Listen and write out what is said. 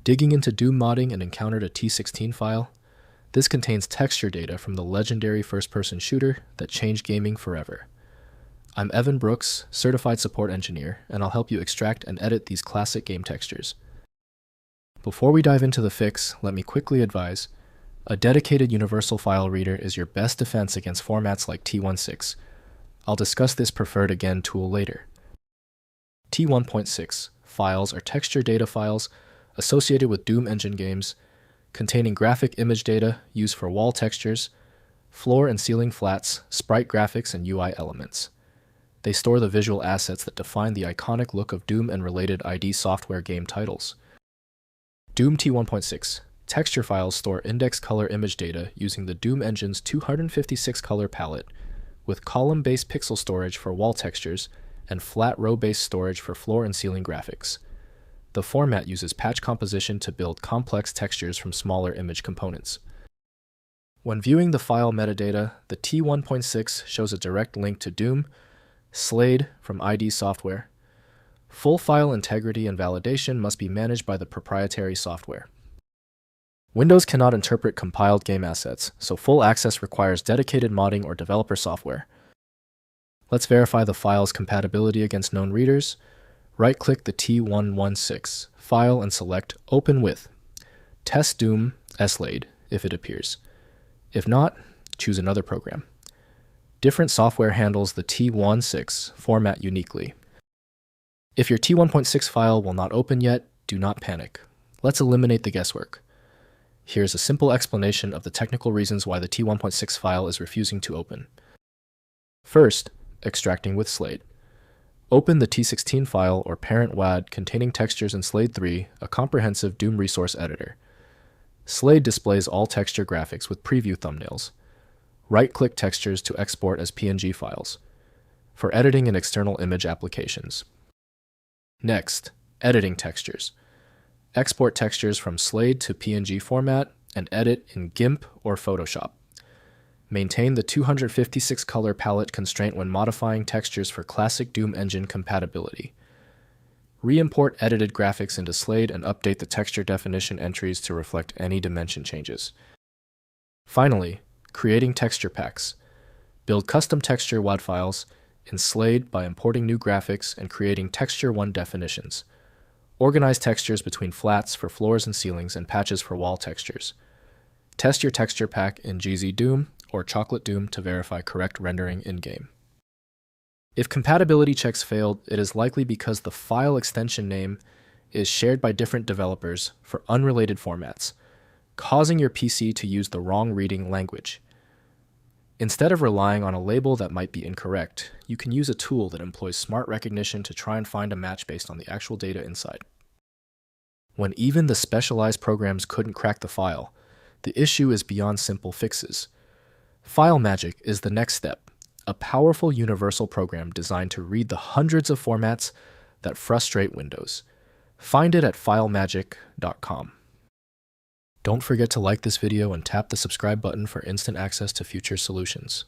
Digging into Doom modding and encountered a T16 file? This contains texture data from the legendary first-person shooter that changed gaming forever. I'm Evan Brooks, Certified Support Engineer, and I'll help you extract and edit these classic game textures. Before we dive into the fix, let me quickly advise, a dedicated universal file reader is your best defense against formats like T16. I'll discuss this preferred again tool later. T16 files are texture data files associated with Doom engine games, containing graphic image data used for wall textures, floor and ceiling flats, sprite graphics, and UI elements. They store the visual assets that define the iconic look of Doom and related ID software game titles. Doom T16 texture files store index color image data using the Doom engine's 256 color palette, with column-based pixel storage for wall textures and flat row-based storage for floor and ceiling graphics. The format uses patch composition to build complex textures from smaller image components. When viewing the file metadata, the T16 shows a direct link to Doom, SLADE from ID software. Full file integrity and validation must be managed by the proprietary software. Windows cannot interpret compiled game assets, so full access requires dedicated modding or developer software. Let's verify the file's compatibility against known readers. Right-click the T16 file and select Open with. Test Doom SLADE if it appears. If not, choose another program. Different software handles the T16 format uniquely. If your T16 file will not open yet, do not panic. Let's eliminate the guesswork. Here's a simple explanation of the technical reasons why the T16 file is refusing to open. First, extracting with SLADE. Open the T16 file or parent WAD containing textures in SLADE 3, a comprehensive Doom resource editor. SLADE displays all texture graphics with preview thumbnails. Right-click textures to export as PNG files for editing in external image applications. Next, editing textures. Export textures from SLADE to PNG format and edit in GIMP or Photoshop. Maintain the 256 color palette constraint when modifying textures for classic Doom engine compatibility. Re-import edited graphics into SLADE and update the texture definition entries to reflect any dimension changes. Finally, creating texture packs. Build custom texture WAD files in SLADE by importing new graphics and creating Texture 1 definitions. Organize textures between flats for floors and ceilings and patches for wall textures. Test your texture pack in GZ Doom or Chocolate Doom to verify correct rendering in-game. If compatibility checks failed, it is likely because the file extension name is shared by different developers for unrelated formats, causing your PC to use the wrong reading language. Instead of relying on a label that might be incorrect, you can use a tool that employs smart recognition to try and find a match based on the actual data inside. When even the specialized programs couldn't crack the file, the issue is beyond simple fixes. File Magic is the next step, a powerful universal program designed to read the hundreds of formats that frustrate Windows. Find it at filemagic.com. Don't forget to like this video and tap the subscribe button for instant access to future solutions.